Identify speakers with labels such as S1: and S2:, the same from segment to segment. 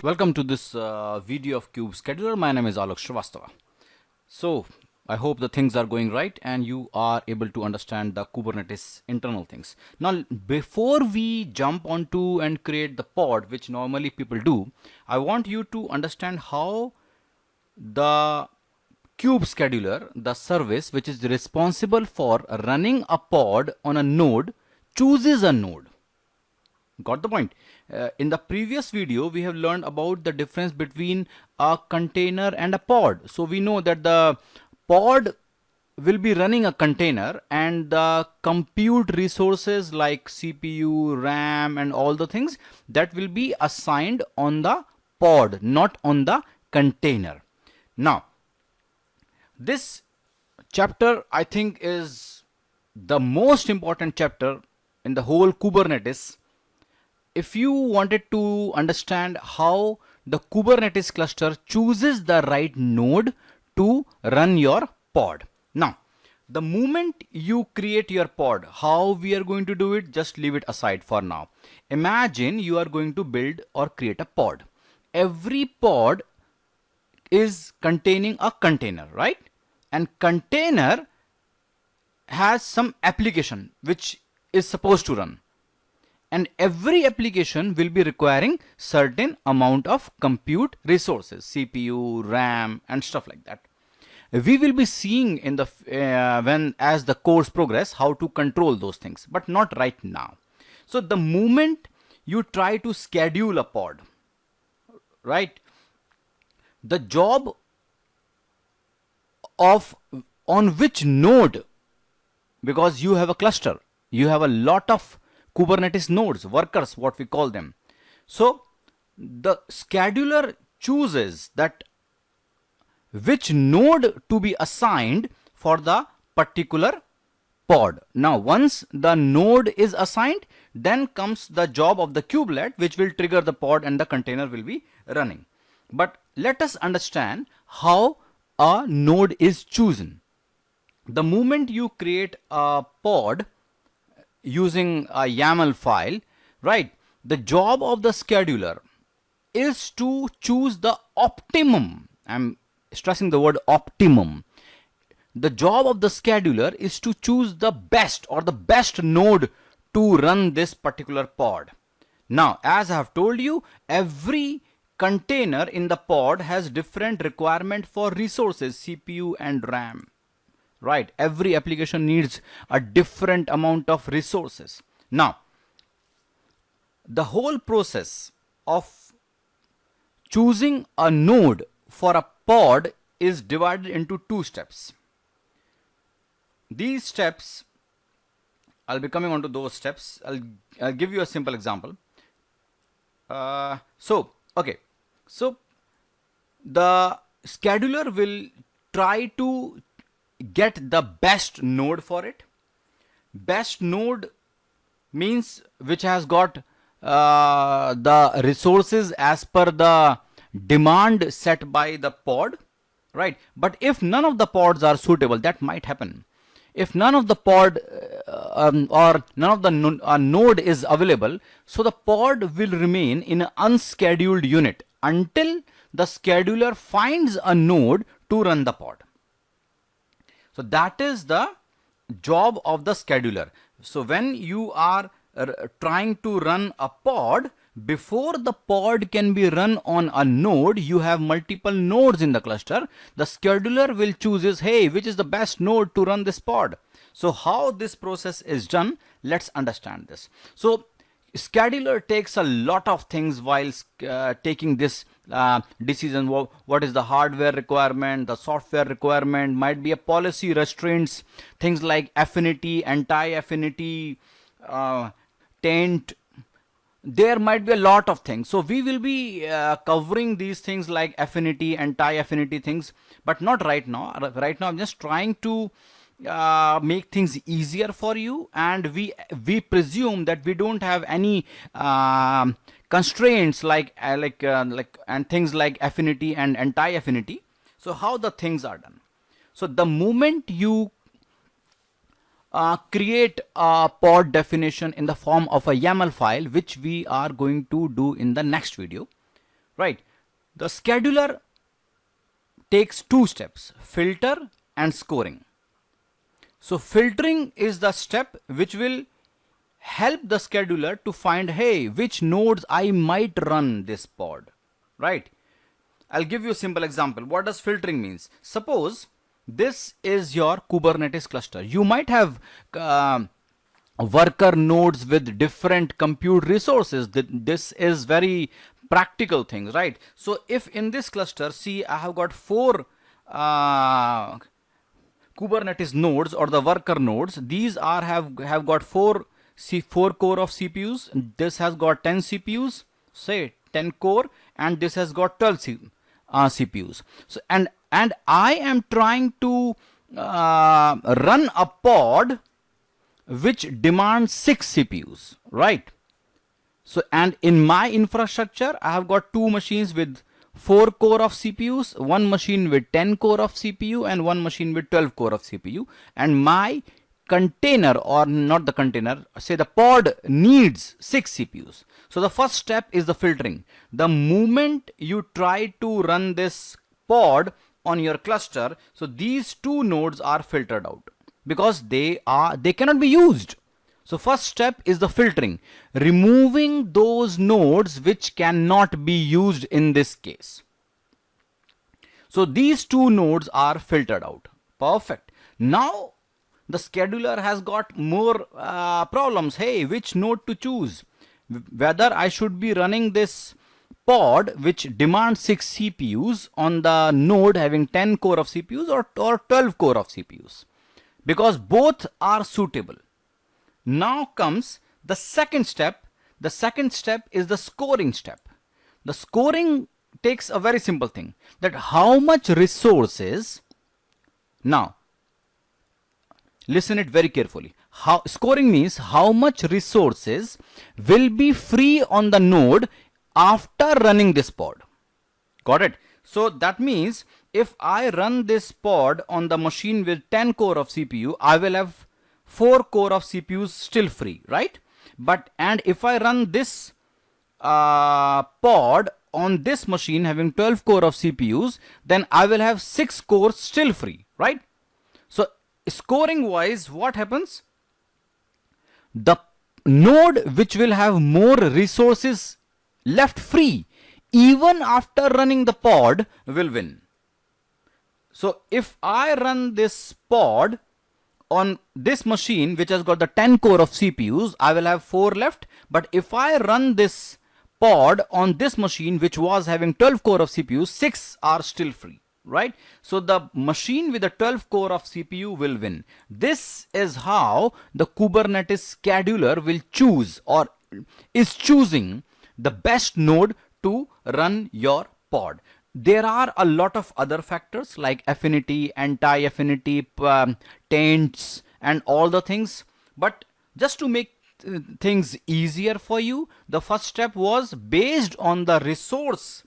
S1: Welcome to this video of Cube Scheduler. My name is Alok Srivastava. So I hope the things are going right and you are able to understand the Kubernetes internal things. Now, before we jump onto and create the pod, which normally people do, I want you to understand how the Cube Scheduler, the service which is responsible for running a pod on a node, chooses a node. Got the point? In the previous video, we have learned about the difference between a container and a pod. So we know that the pod will be running a container and the compute resources like CPU, RAM and all the things that will be assigned on the pod, not on the container. Now, this chapter I think is the most important chapter in the whole Kubernetes. If you wanted to understand how the Kubernetes cluster chooses the right node to run your pod. Now, the moment you create your pod, how we are going to do it, just leave it aside for now. Imagine you are going to build or create a pod. Every pod is containing a container, right? And container has some application which is supposed to run. And every application will be requiring certain amount of compute resources, CPU, RAM and stuff like that. We will be seeing in the as the course progress how to control those things, but not right now. So the moment you try to schedule a pod, right, the job of on which node, because you have a cluster, you have a lot of Kubernetes nodes, workers, what we call them. So the scheduler chooses that which node to be assigned for the particular pod. Now, once the node is assigned, then comes the job of the kubelet, which will trigger the pod and the container will be running. But let us understand how a node is chosen. The moment you create a pod using a YAML file, right, the job of the scheduler is to choose the optimum. I'm stressing the word optimum. The job of the scheduler is to choose the best or the best node to run this particular pod. Now, as I have told you, every container in the pod has different requirement for resources, CPU and RAM. Right, every application needs a different amount of resources. Now, the whole process of choosing a node for a pod is divided into two steps. These steps, I'll be coming on to those steps. I'll give you a simple example. So the scheduler will try to get the best node for it. Best node means which has got the resources as per the demand set by the pod, right? But if none of the pods are suitable, that might happen. If none of the pod or none of the node is available, so the pod will remain in an unscheduled unit until the scheduler finds a node to run the pod. So that is the job of the scheduler. So when you are trying to run a pod, before the pod can be run on a node, you have multiple nodes in the cluster. The scheduler will choose, hey, which is the best node to run this pod. So how this process is done, let's understand this. So scheduler takes a lot of things while taking this decision. What is the hardware requirement, the software requirement, might be a policy restraints, things like affinity, anti-affinity, taint. There might be a lot of things. So we will be covering these things like affinity, anti-affinity things, but not right now. Right now I'm just trying to make things easier for you, and we presume that we don't have any constraints like and things like affinity and anti-affinity. So how the things are done? So the moment you create a pod definition in the form of a YAML file, which we are going to do in the next video, right? The scheduler takes two steps, filter and scoring. So filtering is the step which will help the scheduler to find, hey, which nodes I might run this pod, right? I'll give you a simple example. What does filtering means? Suppose this is your Kubernetes cluster. You might have worker nodes with different compute resources. This is very practical things, right? So if in this cluster, see, I have got four Kubernetes nodes or the worker nodes. These are have got four core of CPUs. This has got 10 CPUs, say 10 core, and this has got 12 CPUs. So and I am trying to run a pod which demands 6 CPUs, right? So and in my infrastructure I have got two machines with 4 core of CPUs, one machine with 10 core of CPU, and one machine with 12 core of CPU. And my container, or not the container, say the pod needs 6 CPUs. So the first step is the filtering. The moment you try to run this pod on your cluster, so these two nodes are filtered out because they cannot be used. So first step is the filtering, removing those nodes which cannot be used in this case. So these two nodes are filtered out. Perfect. Now the scheduler has got more problems. Hey, which node to choose? Whether I should be running this pod which demands 6 CPUs on the node having 10 core of CPUs or 12 core of CPUs, because both are suitable. Now comes the second step. The second step is the scoring step. The scoring takes a very simple thing, that how much resources. Now listen it very carefully. How scoring means how much resources will be free on the node after running this pod. Got it? So that means if I run this pod on the machine with 10 core of CPU, I will have 4 core of CPUs still free, right? And if I run this pod on this machine having 12 core of CPUs, then I will have 6 cores still free, right? So scoring wise, what happens? The node which will have more resources left free even after running the pod will win. So if I run this pod on this machine which has got the 10 core of CPUs, I will have 4 left. But if I run this pod on this machine which was having 12 core of CPUs, 6 are still free, right? So the machine with the 12 core of CPU will win. This is how the Kubernetes scheduler will choose, or is choosing, the best node to run your pod. There are a lot of other factors like affinity, anti-affinity, taints, and all the things. But just to make things easier for you, the first step was based on the resource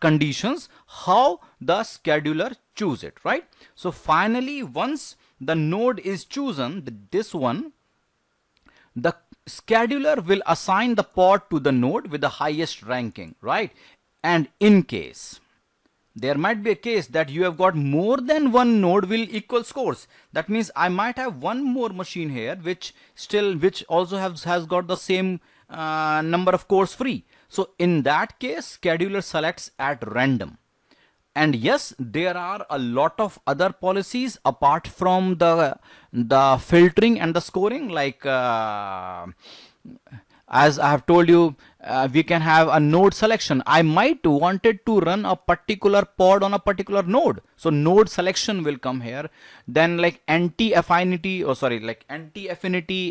S1: conditions, how the scheduler choose it, right? So finally, once the node is chosen, this one, the scheduler will assign the pod to the node with the highest ranking, right? And in case there might be a case that you have got more than one node will equal scores, that means I might have one more machine here which also has got the same number of cores free. So in that case, scheduler selects at random. And yes, there are a lot of other policies apart from the filtering and the scoring, like as I have told you, we can have a node selection. I might wanted to run a particular pod on a particular node, so node selection will come here. Then like anti-affinity,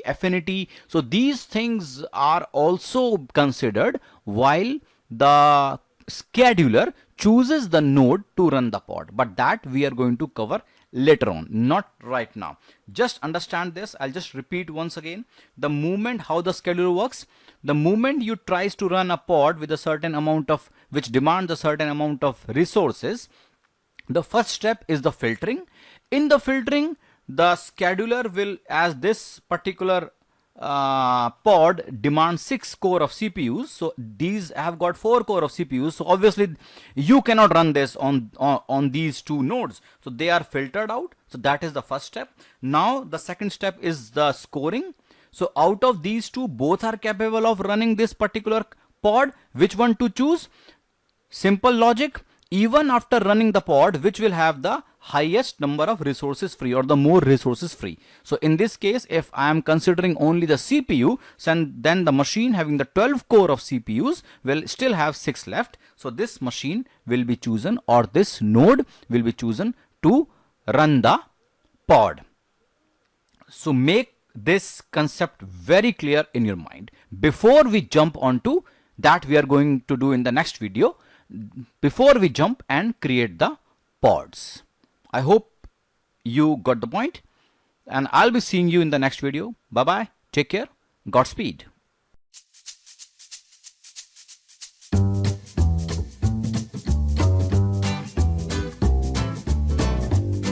S1: affinity. So these things are also considered while the scheduler chooses the node to run the pod, but that we are going to cover later on, not right now. Just understand this. I'll just repeat once again. The moment how the scheduler works, the moment you tries to run a pod with a certain amount of, which demands a certain amount of resources, the first step is the filtering. In the filtering, the scheduler will, as this particular pod demands 6 core of CPUs. So these have got 4 core of CPUs. So obviously you cannot run this on these two nodes. So they are filtered out. So that is the first step. Now the second step is the scoring. So out of these two, both are capable of running this particular pod. Which one to choose? Simple logic. Even after running the pod, which will have the highest number of resources free or the more resources free. So in this case, if I am considering only the CPU, then the machine having the 12 core of CPUs will still have 6 left. So this machine will be chosen, or this node will be chosen to run the pod. So make this concept very clear in your mind. Before we jump onto that, we are going to do in the next video, before we jump and create the pods. I hope you got the point, and I'll be seeing you in the next video. Bye bye, take care, Godspeed.